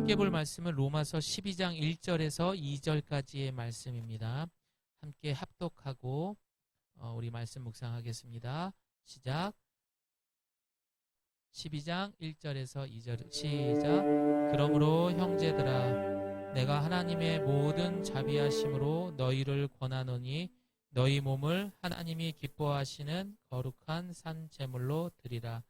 함께 볼 말씀은 로마서 12장 1절에서 2절까지의 말씀입니다. 함께 합독하고 우리 말씀 묵상하겠습니다. 시작. 12장 1절에서 2절 시작. 그러므로 형제들아 내가 하나님의 모든 자비하심으로 너희를 권하노니 너희 몸을 하나님이 기뻐하시는 거룩한 산 제물로 드리라.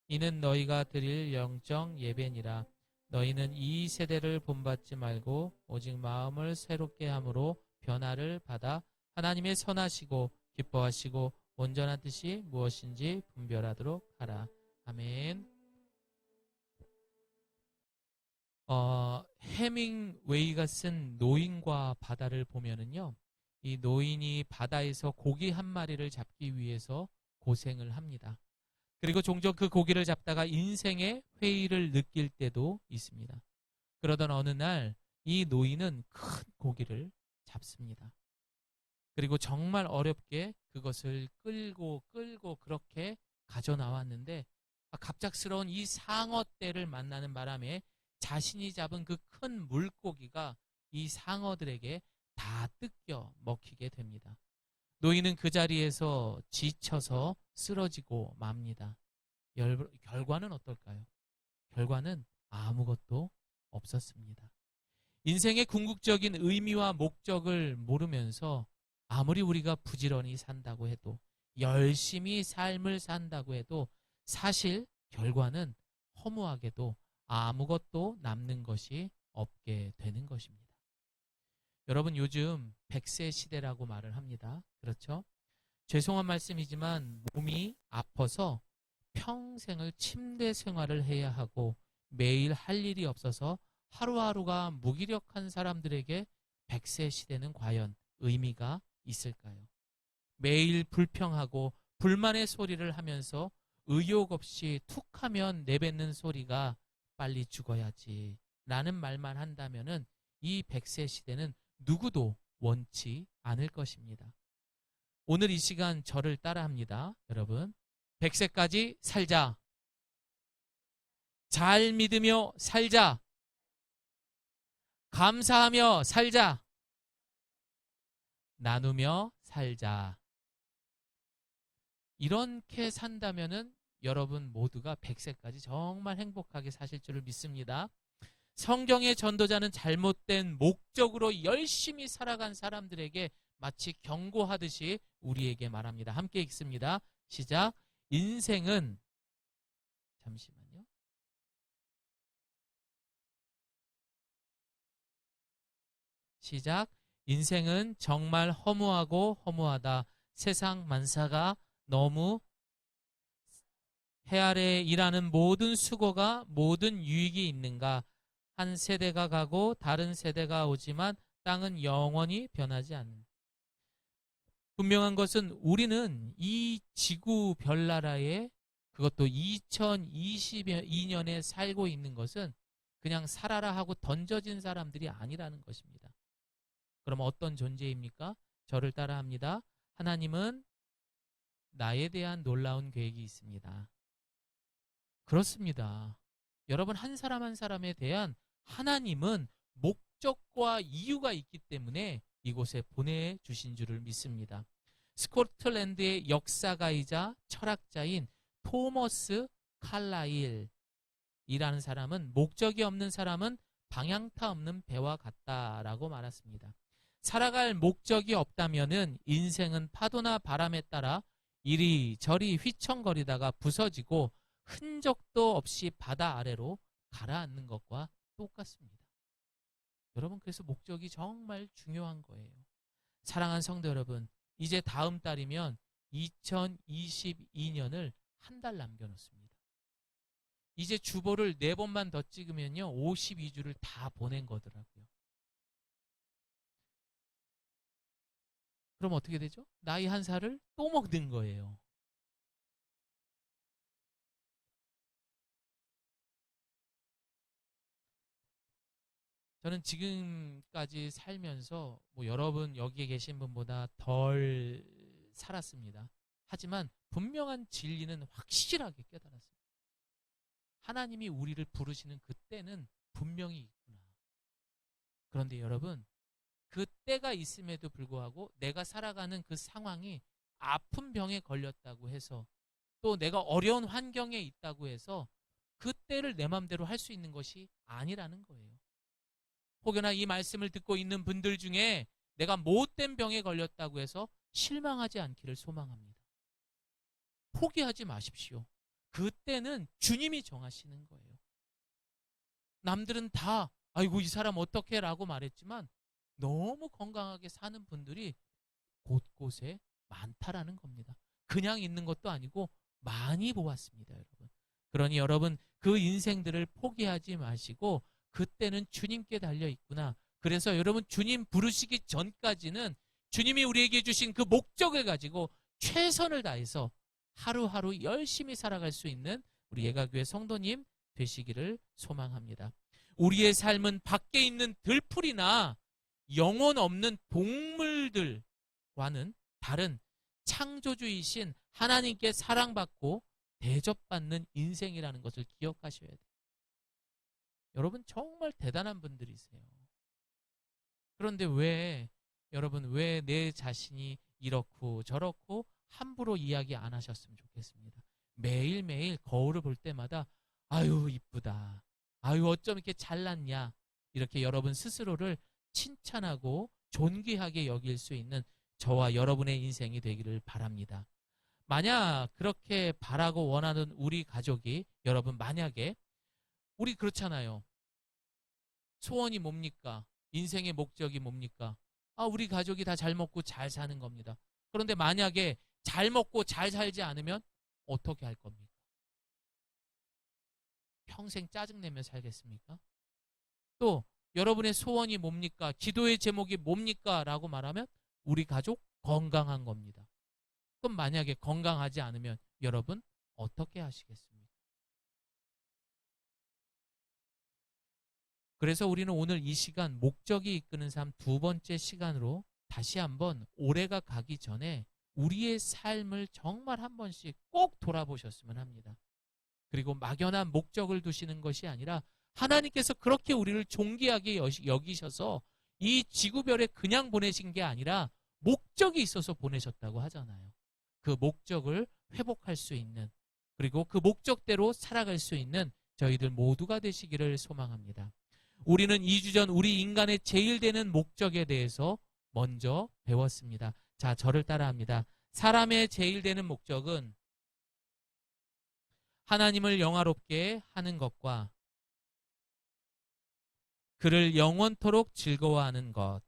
이는 너희가 드릴 영적 예배니라. 너희는 이 세대를 본받지 말고 오직 마음을 새롭게 함으로 변화를 받아 하나님의 선하시고 기뻐하시고 온전한 뜻이 무엇인지 분별하도록 하라. 아멘. 해밍웨이가 쓴 노인과 바다를 보면은요, 이 노인이 바다에서 고기 한 마리를 잡기 위해서 고생을 합니다. 그리고 종종 그 고기를 잡다가 인생의 회의를 느낄 때도 있습니다. 그러던 어느 날 이 노인은 큰 고기를 잡습니다. 그리고 정말 어렵게 그것을 끌고 그렇게 가져 나왔는데 갑작스러운 이 상어떼를 만나는 바람에 자신이 잡은 그 큰 물고기가 이 상어들에게 다 뜯겨 먹히게 됩니다. 노인은 그 자리에서 지쳐서 쓰러지고 맙니다. 결과는 어떨까요? 결과는 아무것도 없었습니다. 인생의 궁극적인 의미와 목적을 모르면서 아무리 우리가 부지런히 산다고 해도 열심히 삶을 산다고 해도 사실 결과는 허무하게도 아무것도 남는 것이 없게 되는 것입니다. 여러분 요즘 100세 시대라고 말을 합니다. 그렇죠? 죄송한 말씀이지만 몸이 아파서 평생을 침대 생활을 해야 하고 매일 할 일이 없어서 하루하루가 무기력한 사람들에게 100세 시대는 과연 의미가 있을까요? 매일 불평하고 불만의 소리를 하면서 의욕 없이 툭하면 내뱉는 소리가 빨리 죽어야지 라는 말만 한다면은 이 100세 시대는 누구도 원치 않을 것입니다. 오늘 이 시간 저를 따라합니다. 여러분 100세까지 살자. 잘 믿으며 살자. 감사하며 살자. 나누며 살자. 이렇게 산다면은 여러분 모두가 100세까지 정말 행복하게 사실 줄을 믿습니다. 성경의 전도자는 잘못된 목적으로 열심히 살아간 사람들에게 마치 경고하듯이 우리에게 말합니다. 함께 읽습니다. 시작. 인생은 잠시만요. 시작. 인생은 정말 허무하고 허무하다. 세상 만사가 너무 해 아래 일하는 모든 수고가 모든 유익이 있는가. 한 세대가 가고 다른 세대가 오지만 땅은 영원히 변하지 않는다. 분명한 것은 우리는 이 지구 별나라에 그것도 2022년에 살고 있는 것은 그냥 살아라 하고 던져진 사람들이 아니라는 것입니다. 그럼 어떤 존재입니까? 저를 따라합니다. 하나님은 나에 대한 놀라운 계획이 있습니다. 그렇습니다. 여러분 한 사람 한 사람에 대한 하나님은 목적과 이유가 있기 때문에 이곳에 보내주신 줄을 믿습니다. 스코틀랜드의 역사가이자 철학자인 토머스 칼라일이라는 사람은 목적이 없는 사람은 방향타 없는 배와 같다라고 말했습니다. 살아갈 목적이 없다면은 인생은 파도나 바람에 따라 이리저리 휘청거리다가 부서지고 흔적도 없이 바다 아래로 가라앉는 것과 똑같습니다. 여러분 그래서 목적이 정말 중요한 거예요. 사랑하는 성도 여러분, 이제 다음 달이면 2022년을 한 달 남겨놓습니다. 이제 주보를 4번만 더 찍으면요 52주를 다 보낸 거더라고요. 그럼 어떻게 되죠? 나이 한 살을 또 먹는 거예요. 저는 지금까지 살면서 여러분 여기에 계신 분보다 덜 살았습니다. 하지만 분명한 진리는 확실하게 깨달았습니다. 하나님이 우리를 부르시는 그때는 분명히 있구나. 그런데 여러분, 그 때가 있음에도 불구하고 내가 살아가는 그 상황이 아픈 병에 걸렸다고 해서, 또 내가 어려운 환경에 있다고 해서 그 때를 내 마음대로 할 수 있는 것이 아니라는 거예요. 혹여나 이 말씀을 듣고 있는 분들 중에 내가 못된 병에 걸렸다고 해서 실망하지 않기를 소망합니다. 포기하지 마십시오. 그때는 주님이 정하시는 거예요. 남들은 다 아이고 이 사람 어떡해 라고 말했지만 너무 건강하게 사는 분들이 곳곳에 많다라는 겁니다. 그냥 있는 것도 아니고 많이 보았습니다, 여러분. 그러니 여러분, 그 인생들을 포기하지 마시고 그때는 주님께 달려 있구나. 그래서 여러분, 주님 부르시기 전까지는 주님이 우리에게 주신 그 목적을 가지고 최선을 다해서 하루하루 열심히 살아갈 수 있는 우리 예가교회 성도님 되시기를 소망합니다. 우리의 삶은 밖에 있는 들풀이나 영혼 없는 동물들과는 다른 창조주이신 하나님께 사랑받고 대접받는 인생이라는 것을 기억하셔야 돼요. 여러분, 정말 대단한 분들이세요. 그런데 여러분, 왜 내 자신이 이렇고 저렇고 함부로 이야기 안 하셨으면 좋겠습니다. 매일매일 거울을 볼 때마다 아유 이쁘다, 아유 어쩜 이렇게 잘났냐, 이렇게 여러분 스스로를 칭찬하고 존귀하게 여길 수 있는 저와 여러분의 인생이 되기를 바랍니다. 만약 그렇게 바라고 원하는 우리 가족이, 여러분 만약에 우리 그렇잖아요. 소원이 뭡니까? 인생의 목적이 뭡니까? 우리 가족이 다 잘 먹고 잘 사는 겁니다. 그런데 만약에 잘 먹고 잘 살지 않으면 어떻게 할 겁니까? 평생 짜증내며 살겠습니까? 또 여러분의 소원이 뭡니까? 기도의 제목이 뭡니까? 라고 말하면 우리 가족 건강한 겁니다. 그럼 만약에 건강하지 않으면 여러분 어떻게 하시겠습니까? 그래서 우리는 오늘 이 시간 목적이 이끄는 삶 두 번째 시간으로 다시 한번 올해가 가기 전에 우리의 삶을 정말 한 번씩 꼭 돌아보셨으면 합니다. 그리고 막연한 목적을 두시는 것이 아니라 하나님께서 그렇게 우리를 존귀하게 여기셔서 이 지구별에 그냥 보내신 게 아니라 목적이 있어서 보내셨다고 하잖아요. 그 목적을 회복할 수 있는, 그리고 그 목적대로 살아갈 수 있는 저희들 모두가 되시기를 소망합니다. 우리는 2주 전 우리 인간의 제일 되는 목적에 대해서 먼저 배웠습니다. 자, 저를 따라합니다. 사람의 제일 되는 목적은 하나님을 영화롭게 하는 것과 그를 영원토록 즐거워하는 것.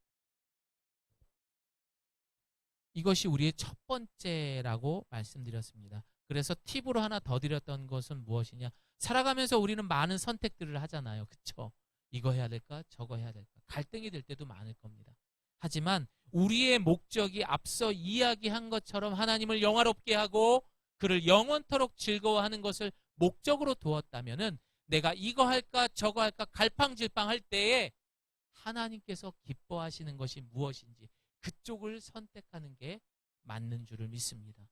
이것이 우리의 첫 번째라고 말씀드렸습니다. 그래서 팁으로 하나 더 드렸던 것은 무엇이냐? 살아가면서 우리는 많은 선택들을 하잖아요. 그렇죠? 이거 해야 될까? 저거 해야 될까? 갈등이 될 때도 많을 겁니다. 하지만 우리의 목적이 앞서 이야기한 것처럼 하나님을 영화롭게 하고 그를 영원토록 즐거워하는 것을 목적으로 두었다면은 내가 이거 할까 저거 할까 갈팡질팡할 때에 하나님께서 기뻐하시는 것이 무엇인지 그쪽을 선택하는 게 맞는 줄을 믿습니다.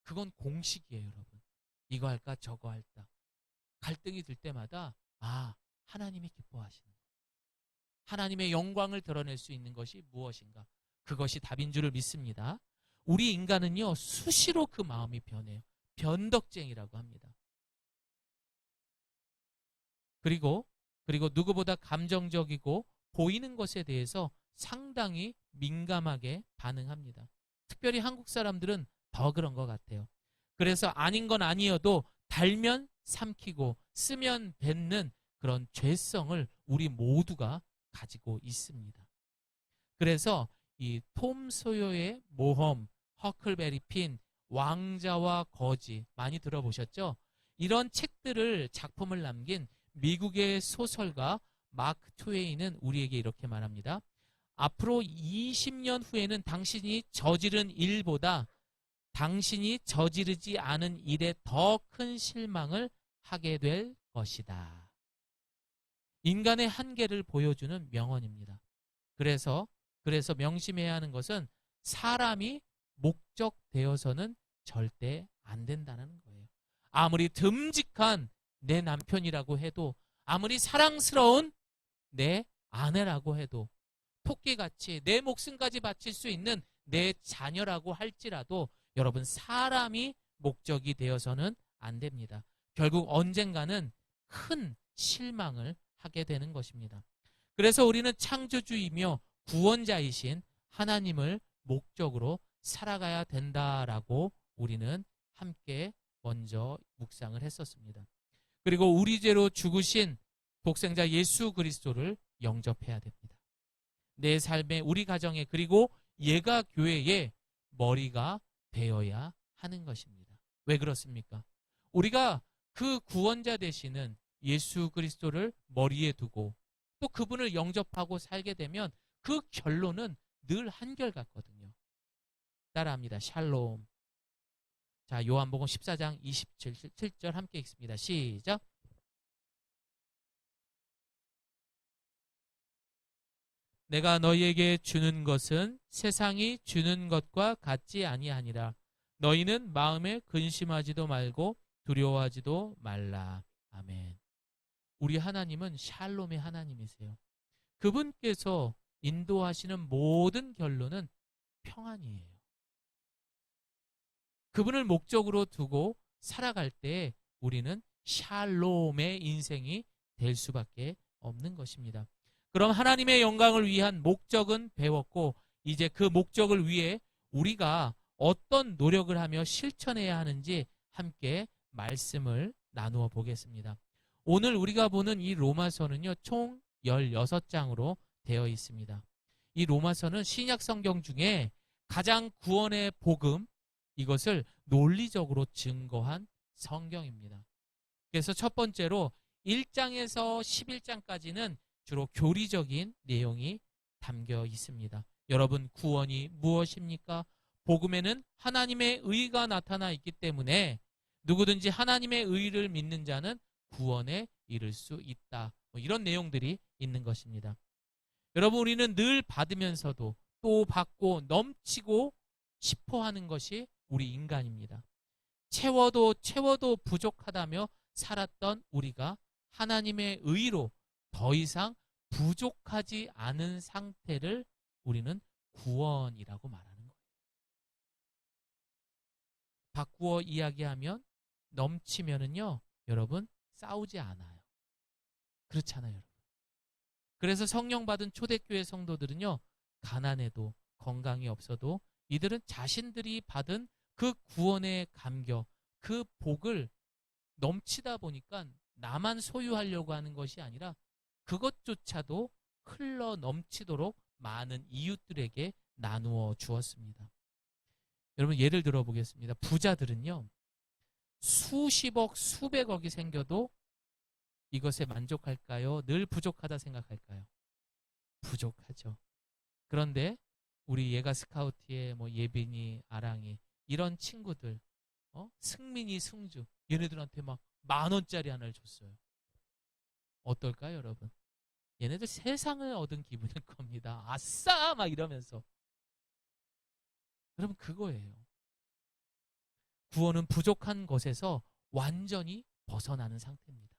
그건 공식이에요, 여러분. 이거 할까 저거 할까. 갈등이 들 때마다 하나님이 기뻐하시는 것, 하나님의 영광을 드러낼 수 있는 것이 무엇인가, 그것이 답인 줄을 믿습니다. 우리 인간은요 수시로 그 마음이 변해요. 변덕쟁이라고 합니다. 그리고 누구보다 감정적이고 보이는 것에 대해서 상당히 민감하게 반응합니다. 특별히 한국 사람들은 더 그런 것 같아요. 그래서 아닌 건 아니어도 달면 삼키고 쓰면 뱉는 그런 죄성을 우리 모두가 가지고 있습니다. 그래서 이 톰 소요의 모험, 허클베리 핀, 왕자와 거지 많이 들어보셨죠? 이런 책들을 작품을 남긴 미국의 소설가 마크 트웨인은 우리에게 이렇게 말합니다. 앞으로 20년 후에는 당신이 저지른 일보다 당신이 저지르지 않은 일에 더 큰 실망을 하게 될 것이다. 인간의 한계를 보여주는 명언입니다. 그래서 명심해야 하는 것은 사람이 목적되어서는 절대 안 된다는 거예요. 아무리 듬직한 내 남편이라고 해도, 아무리 사랑스러운 내 아내라고 해도, 토끼같이 내 목숨까지 바칠 수 있는 내 자녀라고 할지라도 여러분, 사람이 목적이 되어서는 안 됩니다. 결국 언젠가는 큰 실망을 하게 되는 것입니다. 그래서 우리는 창조주이며 구원자이신 하나님을 목적으로 살아가야 된다라고 우리는 함께 먼저 묵상을 했었습니다. 그리고 우리 죄로 죽으신 독생자 예수 그리스도를 영접해야 됩니다. 내 삶에, 우리 가정에, 그리고 예가 교회의 머리가 되어야 하는 것입니다. 왜 그렇습니까? 우리가 그 구원자 되시는 예수 그리스도를 머리에 두고 또 그분을 영접하고 살게 되면 그 결론은 늘 한결같거든요. 따라합니다. 샬롬. 자, 요한복음 14장 27절 함께 읽습니다. 시작. 내가 너희에게 주는 것은 세상이 주는 것과 같지 아니하니라. 너희는 마음에 근심하지도 말고 두려워하지도 말라. 아멘. 우리 하나님은 샬롬의 하나님이세요. 그분께서 인도하시는 모든 결론은 평안이에요. 그분을 목적으로 두고 살아갈 때 우리는 샬롬의 인생이 될 수밖에 없는 것입니다. 그럼 하나님의 영광을 위한 목적은 배웠고, 이제 그 목적을 위해 우리가 어떤 노력을 하며 실천해야 하는지 함께 말씀을 나누어 보겠습니다. 오늘 우리가 보는 이 로마서는요, 총 16장으로 되어 있습니다. 이 로마서는 신약 성경 중에 가장 구원의 복음, 이것을 논리적으로 증거한 성경입니다. 그래서 첫 번째로 1장에서 11장까지는 주로 교리적인 내용이 담겨 있습니다. 여러분, 구원이 무엇입니까? 복음에는 하나님의 의가 나타나 있기 때문에 누구든지 하나님의 의를 믿는 자는 구원에 이를 수 있다. 이런 내용들이 있는 것입니다. 여러분, 우리는 늘 받으면서도 또 받고 넘치고 싶어 하는 것이 우리 인간입니다. 채워도 부족하다며 살았던 우리가 하나님의 의로 더 이상 부족하지 않은 상태를 우리는 구원이라고 말하는 거예요. 바꾸어 이야기하면 넘치면은요, 여러분, 싸우지 않아요. 그렇잖아요, 여러분. 그래서 성령 받은 초대교회 성도들은요, 가난해도 건강이 없어도 이들은 자신들이 받은 그 구원의 감격, 그 복을 넘치다 보니까 나만 소유하려고 하는 것이 아니라 그것조차도 흘러 넘치도록 많은 이웃들에게 나누어 주었습니다. 여러분, 예를 들어 보겠습니다. 부자들은요, 수십억, 수백억이 생겨도 이것에 만족할까요? 늘 부족하다 생각할까요? 부족하죠. 그런데 우리 예가 스카우트의 예빈이, 아랑이, 이런 친구들, 승민이, 승주, 얘네들한테 막 10,000원짜리 하나를 줬어요. 어떨까요, 여러분? 얘네들 세상을 얻은 기분일 겁니다. 아싸! 막 이러면서. 여러분, 그거예요. 구원은 부족한 것에서 완전히 벗어나는 상태입니다.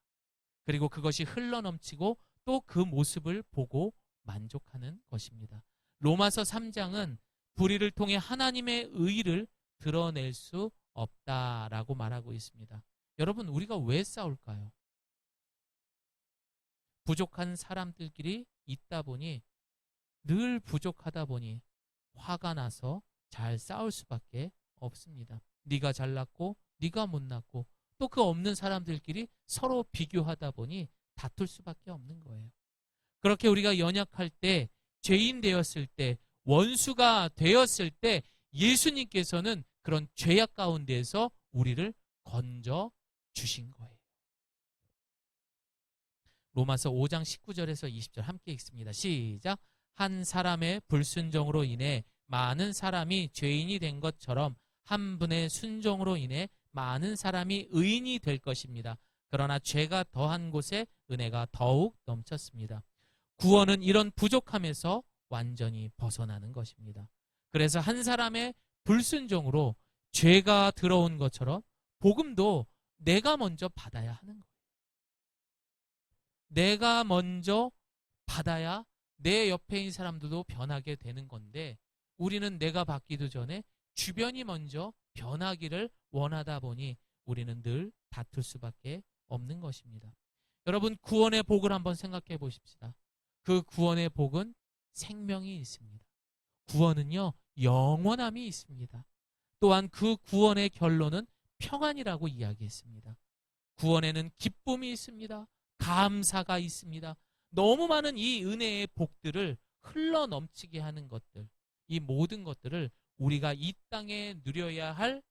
그리고 그것이 흘러넘치고 또 그 모습을 보고 만족하는 것입니다. 로마서 3장은 불의를 통해 하나님의 의를 드러낼 수 없다라고 말하고 있습니다. 여러분, 우리가 왜 싸울까요? 부족한 사람들끼리 있다 보니, 늘 부족하다 보니 화가 나서 잘 싸울 수밖에 없습니다. 네가 잘났고 네가 못났고 또 그 없는 사람들끼리 서로 비교하다 보니 다툴 수밖에 없는 거예요. 그렇게 우리가 연약할 때, 죄인 되었을 때, 원수가 되었을 때 예수님께서는 그런 죄악 가운데에서 우리를 건져 주신 거예요. 로마서 5장 19절에서 20절 함께 읽습니다. 시작. 한 사람의 불순종으로 인해 많은 사람이 죄인이 된 것처럼 한 분의 순종으로 인해 많은 사람이 의인이 될 것입니다. 그러나 죄가 더한 곳에 은혜가 더욱 넘쳤습니다. 구원은 이런 부족함에서 완전히 벗어나는 것입니다. 그래서 한 사람의 불순종으로 죄가 들어온 것처럼 복음도 내가 먼저 받아야 하는 거예요. 내가 먼저 받아야 내 옆에 있는 사람들도 변하게 되는 건데, 우리는 내가 받기도 전에 주변이 먼저 변하기를 원하다 보니 우리는 늘 다툴 수밖에 없는 것입니다. 여러분, 구원의 복을 한번 생각해 보십시다. 그 구원의 복은 생명이 있습니다. 구원은요, 영원함이 있습니다. 또한 그 구원의 결론은 평안이라고 이야기했습니다. 구원에는 기쁨이 있습니다. 감사가 있습니다. 너무 많은 이 은혜의 복들을 흘러 넘치게 하는 것들, 이 모든 것들을 우리가 이 땅에 누려야 할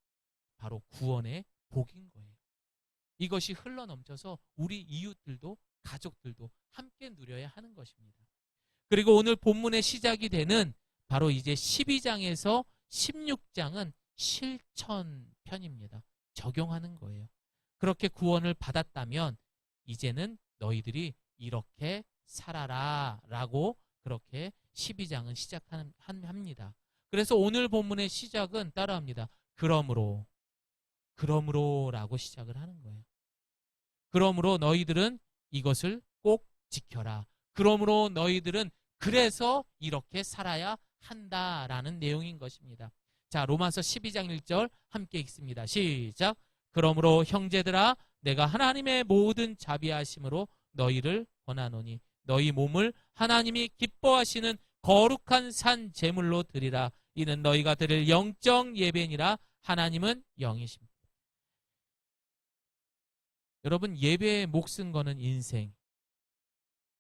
바로 구원의 복인 거예요. 이것이 흘러 넘쳐서 우리 이웃들도 가족들도 함께 누려야 하는 것입니다. 그리고 오늘 본문의 시작이 되는 바로 이제 12장에서 16장은 실천편입니다. 적용하는 거예요. 그렇게 구원을 받았다면 이제는 너희들이 이렇게 살아라 라고 그렇게 12장은 시작합니다. 그래서 오늘 본문의 시작은 따라합니다. 그러므로 라고 시작을 하는 거예요. 그러므로 너희들은 이것을 꼭 지켜라. 그러므로 너희들은 그래서 이렇게 살아야 한다라는 내용인 것입니다. 자, 로마서 12장 1절 함께 읽습니다. 시작. 그러므로 형제들아, 내가 하나님의 모든 자비하심으로 너희를 권하노니 너희 몸을 하나님이 기뻐하시는 거룩한 산 제물로 드리라. 이는 너희가 드릴 영적 예배니라. 하나님은 영이십니다. 여러분, 예배에 목쓴 거는 인생,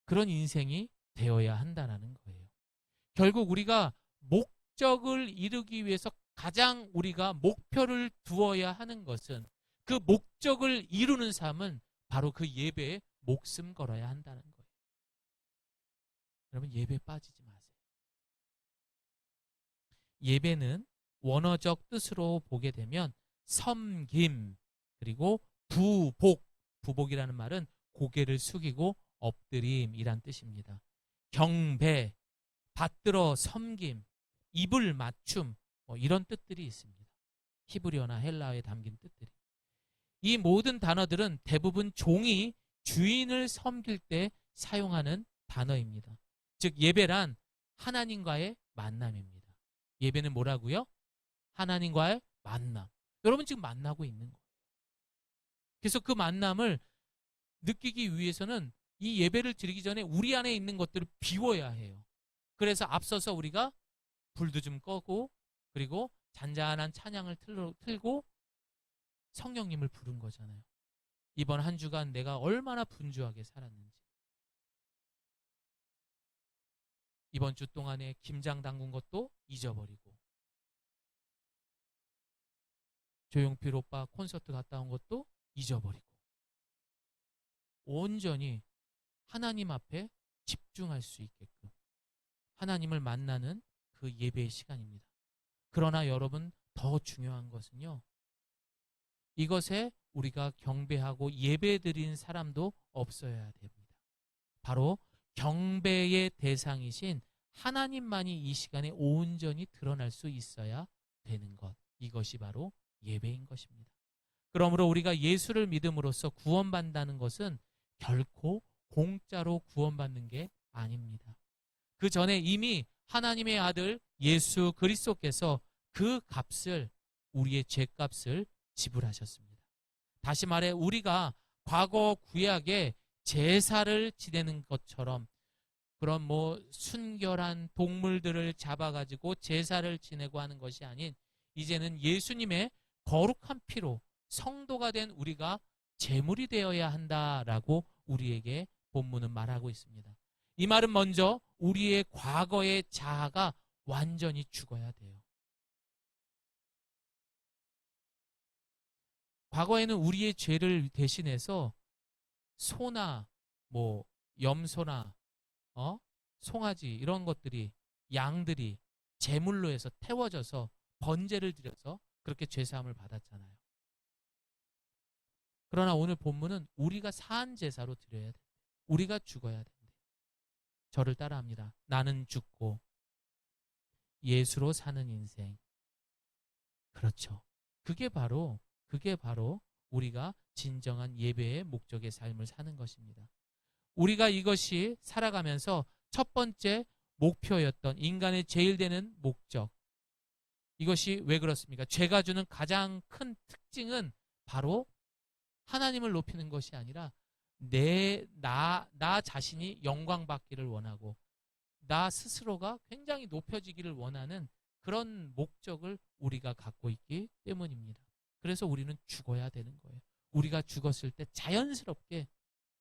그런 인생이 되어야 한다는 거예요. 결국 우리가 목적을 이루기 위해서 가장 우리가 목표를 두어야 하는 것은, 그 목적을 이루는 삶은 바로 그 예배에 목숨 걸어야 한다는 거예요. 여러분, 예배에 빠지지 마세요. 예배는 원어적 뜻으로 보게 되면 섬김, 그리고 부복이라는 말은 고개를 숙이고 엎드림이란 뜻입니다. 경배, 받들어 섬김, 입을 맞춤, 이런 뜻들이 있습니다. 히브리어나 헬라어에 담긴 뜻들이. 이 모든 단어들은 대부분 종이 주인을 섬길 때 사용하는 단어입니다. 즉 예배란 하나님과의 만남입니다. 예배는 뭐라고요? 하나님과의 만남. 여러분 지금 만나고 있는 거예요. 그래서 그 만남을 느끼기 위해서는 이 예배를 드리기 전에 우리 안에 있는 것들을 비워야 해요. 그래서 앞서서 우리가 불도 좀 꺼고, 그리고 잔잔한 찬양을 틀고 성령님을 부른 거잖아요. 이번 한 주간 내가 얼마나 분주하게 살았는지, 이번 주 동안에 김장 담근 것도 잊어버리고, 조용필 오빠 콘서트 갔다 온 것도 잊어버리고, 온전히 하나님 앞에 집중할 수 있게끔 하나님을 만나는 그 예배의 시간입니다. 그러나 여러분, 더 중요한 것은요, 이것에 우리가 경배하고 예배드린 사람도 없어야 됩니다. 바로 경배의 대상이신 하나님만이 이 시간에 온전히 드러날 수 있어야 되는 것, 이것이 바로 예배인 것입니다. 그러므로 우리가 예수를 믿음으로써 구원받는다는 것은 결코 공짜로 구원받는 게 아닙니다. 그 전에 이미 하나님의 아들 예수 그리스도께서 그 값을, 우리의 죄값을 지불하셨습니다. 다시 말해 우리가 과거 구약에 제사를 지내는 것처럼 그런 순결한 동물들을 잡아가지고 제사를 지내고 하는 것이 아닌, 이제는 예수님의 거룩한 피로 성도가 된 우리가 제물이 되어야 한다라고 우리에게 본문은 말하고 있습니다. 이 말은 먼저 우리의 과거의 자아가 완전히 죽어야 돼요. 과거에는 우리의 죄를 대신해서 소나 염소나 송아지 이런 것들이, 양들이 제물로 해서 태워져서 번제를 드려서 그렇게 죄사함을 받았잖아요. 그러나 오늘 본문은 우리가 산 제사로 드려야 돼. 우리가 죽어야 된대요. 저를 따라합니다. 나는 죽고 예수로 사는 인생. 그렇죠. 그게 바로 우리가 진정한 예배의 목적의 삶을 사는 것입니다. 우리가 이것이 살아가면서 첫 번째 목표였던 인간의 제일 되는 목적. 이것이 왜 그렇습니까? 죄가 주는 가장 큰 특징은 바로 하나님을 높이는 것이 아니라 나 자신이 영광받기를 원하고 나 스스로가 굉장히 높여지기를 원하는 그런 목적을 우리가 갖고 있기 때문입니다. 그래서 우리는 죽어야 되는 거예요. 우리가 죽었을 때 자연스럽게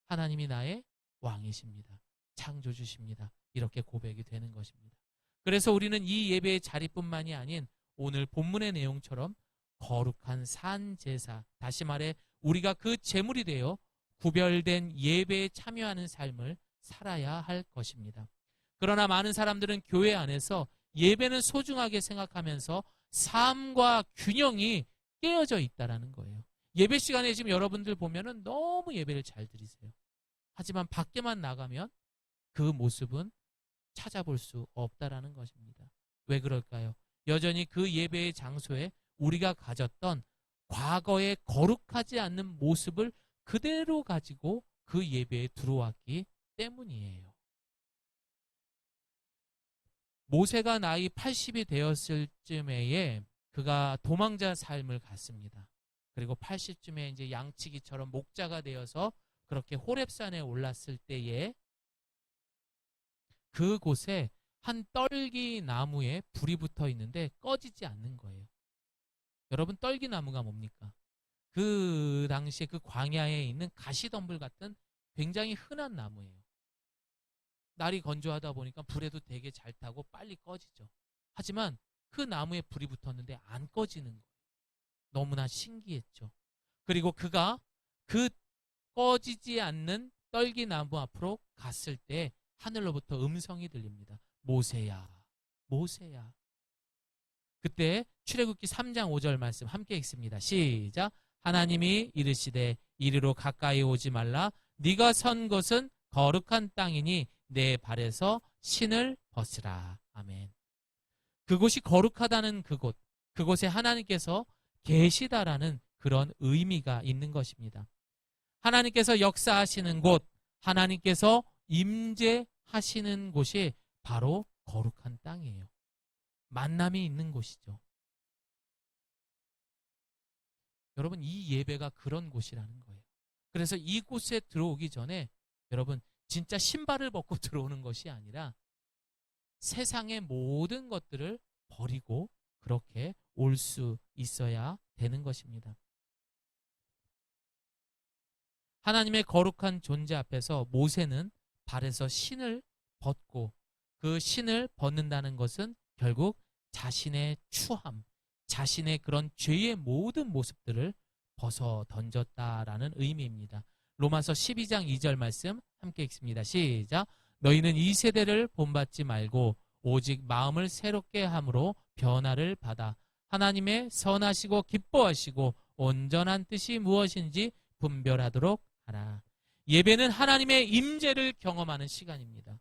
하나님이 나의 왕이십니다. 창조주십니다. 이렇게 고백이 되는 것입니다. 그래서 우리는 이 예배의 자리뿐만이 아닌 오늘 본문의 내용처럼 거룩한 산제사, 다시 말해 우리가 그 제물이 되어 구별된 예배에 참여하는 삶을 살아야 할 것입니다. 그러나 많은 사람들은 교회 안에서 예배는 소중하게 생각하면서 삶과 균형이 깨어져 있다라는 거예요. 예배 시간에 지금 여러분들 보면은 너무 예배를 잘 드리세요. 하지만 밖에만 나가면 그 모습은 찾아볼 수 없다라는 것입니다. 왜 그럴까요? 여전히 그 예배의 장소에 우리가 가졌던 과거의 거룩하지 않는 모습을 그대로 가지고 그 예배에 들어왔기 때문이에요. 모세가 나이 80이 되었을 쯤에 그가 도망자 삶을 갔습니다. 그리고 80쯤에 이제 양치기처럼 목자가 되어서 그렇게 호렙산에 올랐을 때에 그곳에 한 떨기 나무에 불이 붙어 있는데 꺼지지 않는 거예요. 여러분, 떨기 나무가 뭡니까? 그 당시에 그 광야에 있는 가시덤불 같은 굉장히 흔한 나무예요. 날이 건조하다 보니까 불에도 되게 잘 타고 빨리 꺼지죠. 하지만 그 나무에 불이 붙었는데 안 꺼지는 거예요. 너무나 신기했죠. 그리고 그가 그 꺼지지 않는 떨기나무 앞으로 갔을 때 하늘로부터 음성이 들립니다. 모세야, 모세야. 그때 출애굽기 3장 5절 말씀 함께 읽습니다. 시작. 하나님이 이르시되 이리로 가까이 오지 말라. 네가 선 곳은 거룩한 땅이니 내 발에서 신을 벗으라. 아멘. 그곳이 거룩하다는 그곳, 그곳에 하나님께서 계시다라는 그런 의미가 있는 것입니다. 하나님께서 역사하시는 곳, 하나님께서 임재하시는 곳이 바로 거룩한 땅이에요. 만남이 있는 곳이죠. 여러분, 이 예배가 그런 곳이라는 거예요. 그래서 이곳에 들어오기 전에 여러분 진짜 신발을 벗고 들어오는 것이 아니라 세상의 모든 것들을 버리고 그렇게 올 수 있어야 되는 것입니다. 하나님의 거룩한 존재 앞에서 모세는 발에서 신을 벗고 그 신을 벗는다는 것은 결국 자신의 추함, 자신의 그런 죄의 모든 모습들을 벗어 던졌다라는 의미입니다. 로마서 12장 2절 말씀 함께 읽습니다. 시작. 너희는 이 세대를 본받지 말고 오직 마음을 새롭게 함으로 변화를 받아 하나님의 선하시고 기뻐하시고 온전한 뜻이 무엇인지 분별하도록 하라. 예배는 하나님의 임재를 경험하는 시간입니다.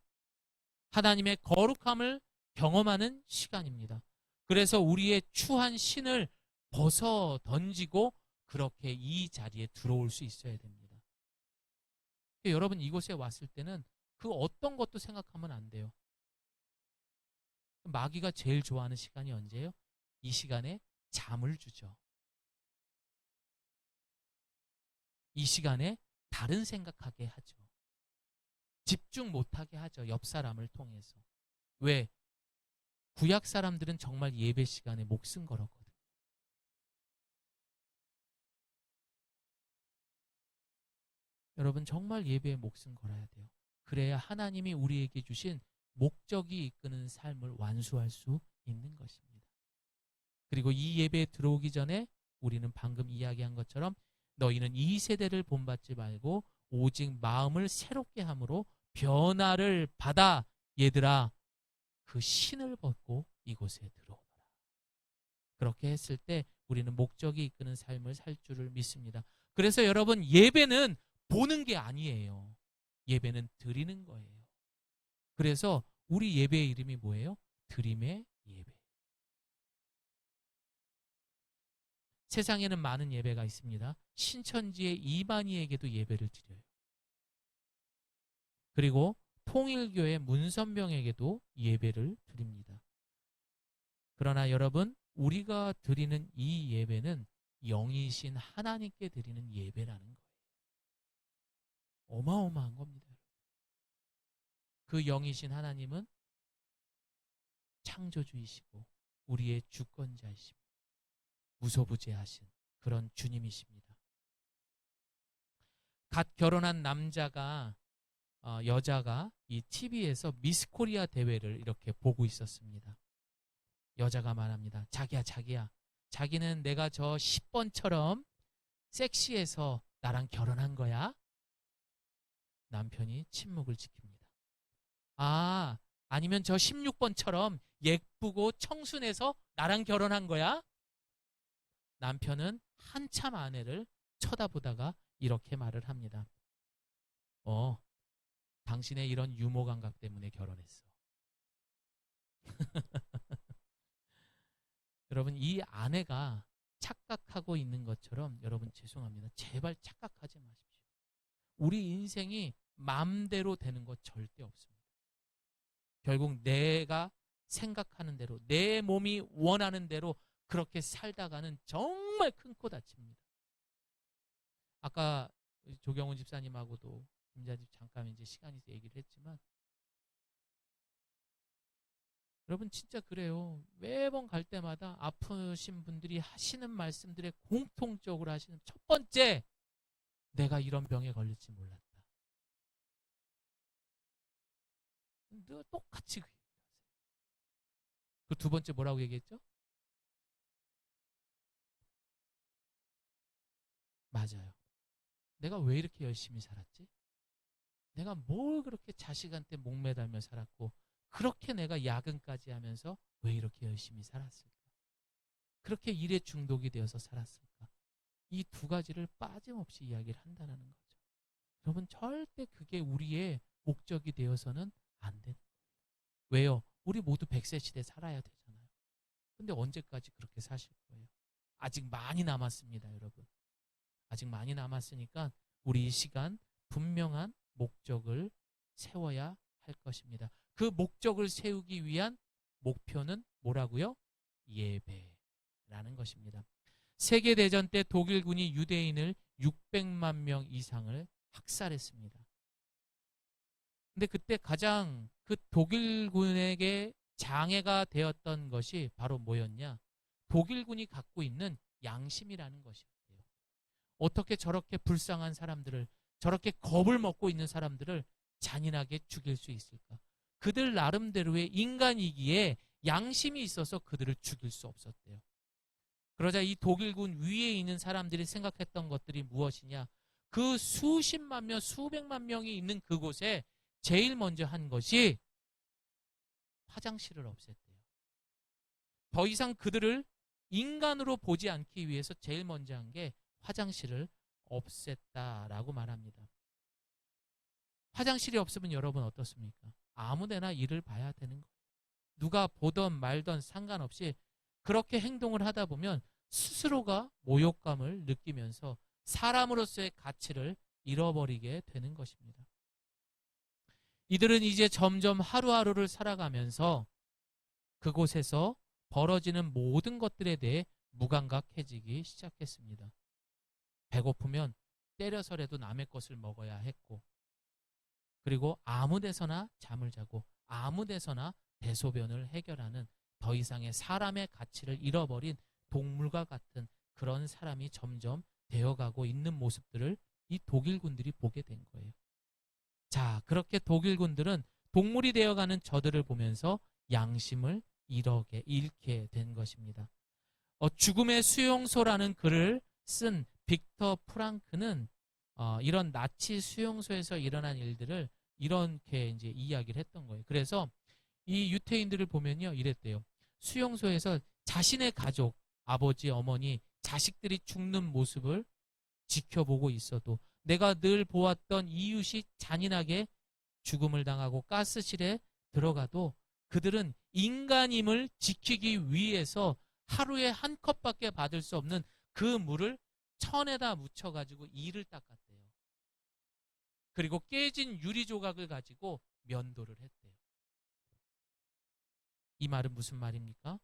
하나님의 거룩함을 경험하는 시간입니다. 그래서 우리의 추한 신을 벗어 던지고 그렇게 이 자리에 들어올 수 있어야 됩니다. 여러분, 이곳에 왔을 때는 그 어떤 것도 생각하면 안 돼요. 마귀가 제일 좋아하는 시간이 언제예요? 이 시간에 잠을 주죠. 이 시간에 다른 생각하게 하죠. 집중 못하게 하죠. 옆 사람을 통해서. 왜? 구약 사람들은 정말 예배 시간에 목숨 걸었거든요. 여러분, 정말 예배에 목숨 걸어야 돼요. 그래야 하나님이 우리에게 주신 목적이 이끄는 삶을 완수할 수 있는 것입니다. 그리고 이 예배에 들어오기 전에 우리는 방금 이야기한 것처럼 너희는 이 세대를 본받지 말고 오직 마음을 새롭게 함으로 변화를 받아 얘들아 그 신을 벗고 이곳에 들어오너라. 그렇게 했을 때 우리는 목적이 이끄는 삶을 살 줄을 믿습니다. 그래서 여러분, 예배는 보는 게 아니에요. 예배는 드리는 거예요. 그래서 우리 예배의 이름이 뭐예요? 드림의 예배. 세상에는 많은 예배가 있습니다. 신천지의 이만희에게도 예배를 드려요. 그리고 통일교회 문선병에게도 예배를 드립니다. 그러나 여러분, 우리가 드리는 이 예배는 영이신 하나님께 드리는 예배라는 거예요. 어마어마한 겁니다. 그 영이신 하나님은 창조주이시고 우리의 주권자이시며 무소부재하신 그런 주님이십니다. 갓 결혼한 여자가 이 TV에서 미스코리아 대회를 이렇게 보고 있었습니다. 여자가 말합니다. 자기야, 자기는 내가 저 10번처럼 섹시해서 나랑 결혼한 거야? 남편이 침묵을 지킵니다. 아니면 저 16번처럼 예쁘고 청순해서 나랑 결혼한 거야? 남편은 한참 아내를 쳐다보다가 이렇게 말을 합니다. 당신의 이런 유머 감각 때문에 결혼했어. 여러분, 이 아내가 착각하고 있는 것처럼 여러분 죄송합니다. 제발 착각하지 마십시오. 우리 인생이 마음대로 되는 것 절대 없습니다. 결국 내가 생각하는 대로 내 몸이 원하는 대로 그렇게 살다가는 정말 큰 코 다칩니다. 아까 조경훈 집사님하고도 김자집 잠깐 이제 시간이 있어 얘기를 했지만 여러분 진짜 그래요. 매번 갈 때마다 아프신 분들이 하시는 말씀들의 공통적으로 하시는 첫 번째, 내가 이런 병에 걸릴지 몰랐다. 늘 똑같이 그 얘기를 하세요. 그 두 번째 뭐라고 얘기했죠? 맞아요. 내가 왜 이렇게 열심히 살았지? 내가 뭘 그렇게 자식한테 목매달며 살았고 그렇게 내가 야근까지 하면서 왜 이렇게 열심히 살았을까? 그렇게 일에 중독이 되어서 살았을까? 이 두 가지를 빠짐없이 이야기를 한다는 거죠. 여러분 절대 그게 우리의 목적이 되어서는 안 되는 거예요. 왜요? 우리 모두 100세 시대 살아야 되잖아요. 근데 언제까지 그렇게 사실 거예요? 아직 많이 남았습니다, 여러분. 아직 많이 남았으니까 우리 이 시간 분명한 목적을 세워야 할 것입니다. 그 목적을 세우기 위한 목표는 뭐라고요? 예배라는 것입니다. 세계대전 때 독일군이 유대인을 600만 명 이상을 학살했습니다. 근데 그때 가장 그 독일군에게 장애가 되었던 것이 바로 뭐였냐? 독일군이 갖고 있는 양심이라는 것이었대요. 어떻게 저렇게 불쌍한 사람들을, 저렇게 겁을 먹고 있는 사람들을 잔인하게 죽일 수 있을까? 그들 나름대로의 인간이기에 양심이 있어서 그들을 죽일 수 없었대요. 그러자 이 독일군 위에 있는 사람들이 생각했던 것들이 무엇이냐? 그 수십만 명, 수백만 명이 있는 그곳에 제일 먼저 한 것이 화장실을 없앴대요. 더 이상 그들을 인간으로 보지 않기 위해서 제일 먼저 한 게 화장실을 없앴다라고 말합니다. 화장실이 없으면 여러분 어떻습니까? 아무데나 일을 봐야 되는 거예요. 누가 보던 말던 상관없이 그렇게 행동을 하다 보면 스스로가 모욕감을 느끼면서 사람으로서의 가치를 잃어버리게 되는 것입니다. 이들은 이제 점점 하루하루를 살아가면서 그곳에서 벌어지는 모든 것들에 대해 무감각해지기 시작했습니다. 배고프면 때려서라도 남의 것을 먹어야 했고, 그리고 아무 데서나 잠을 자고 아무 데서나 대소변을 해결하는 더 이상의 사람의 가치를 잃어버린 동물과 같은 그런 사람이 점점 되어가고 있는 모습들을 이 독일군들이 보게 된 거예요. 자, 그렇게 독일군들은 동물이 되어가는 저들을 보면서 양심을 잃게 된 것입니다. 죽음의 수용소라는 글을 쓴 빅터 프랑크는 이런 나치 수용소에서 일어난 일들을 이렇게 이제 이야기를 했던 거예요. 그래서 이 유태인들을 보면요, 이랬대요. 수용소에서 자신의 가족, 아버지, 어머니, 자식들이 죽는 모습을 지켜보고 있어도 내가 늘 보았던 이웃이 잔인하게 죽음을 당하고 가스실에 들어가도 그들은 인간임을 지키기 위해서 하루에 한 컵밖에 받을 수 없는 그 물을 천에다 묻혀가지고 이를 닦았대요. 그리고 깨진 유리 조각을 가지고 면도를 했대요. 이 말은 무슨 말입니까?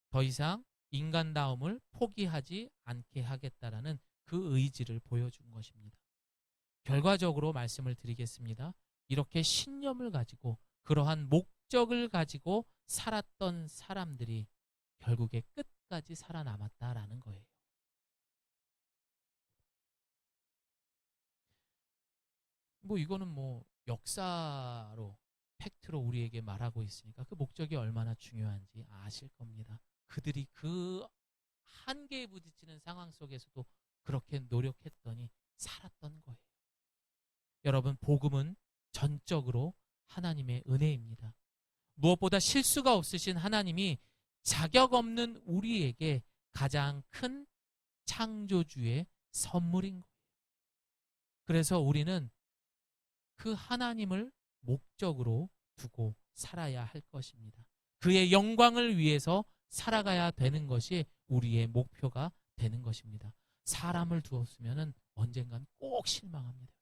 더 이상 인간다움을 포기하지 않게 하겠다라는 그 의지를 보여준 것입니다. 결과적으로 말씀을 드리겠습니다. 이렇게 신념을 가지고 그러한 목적을 가지고 살았던 사람들이 결국에 끝까지 살아남았다라는 거예요. 이거는 역사로 팩트로 우리에게 말하고 있으니까 그 목적이 얼마나 중요한지 아실 겁니다. 그들이 그 한계에 부딪히는 상황 속에서도 그렇게 노력했더니 살았던 거예요. 여러분, 복음은 전적으로 하나님의 은혜입니다. 무엇보다 실수가 없으신 하나님이 자격 없는 우리에게 가장 큰 창조주의 선물인 거예요. 그래서 우리는 그 하나님을 목적으로 두고 살아야 할 것입니다. 그의 영광을 위해서 살아가야 되는 것이 우리의 목표가 되는 것입니다. 사람을 두었으면 언젠간 꼭 실망합니다.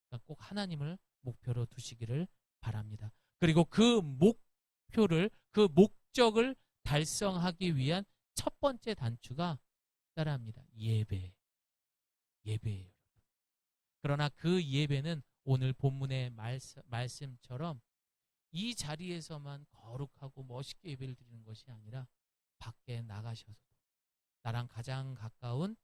그러니까 꼭 하나님을 목표로 두시기를 바랍니다. 그리고 그 목표를, 그 목적을 달성하기 위한 첫 번째 단추가 따라합니다. 예배예요. 그러나 그 예배는 오늘 본문의 말씀처럼 이 자리에서만 거룩하고 멋있게 예배를 드리는 것이 아니라 밖에 나가셔서 나랑 가장 가까운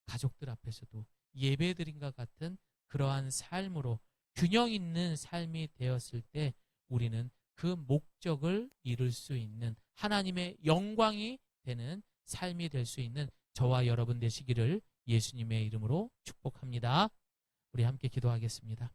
가족들 앞에서도 예배드림과 같은 그러한 삶으로 균형 있는 삶이 되었을 때 우리는 그 목적을 이룰 수 있는 하나님의 영광이 되는 삶이 될 수 있는 저와 여러분 되시기를 예수님의 이름으로 축복합니다. 우리 함께 기도하겠습니다.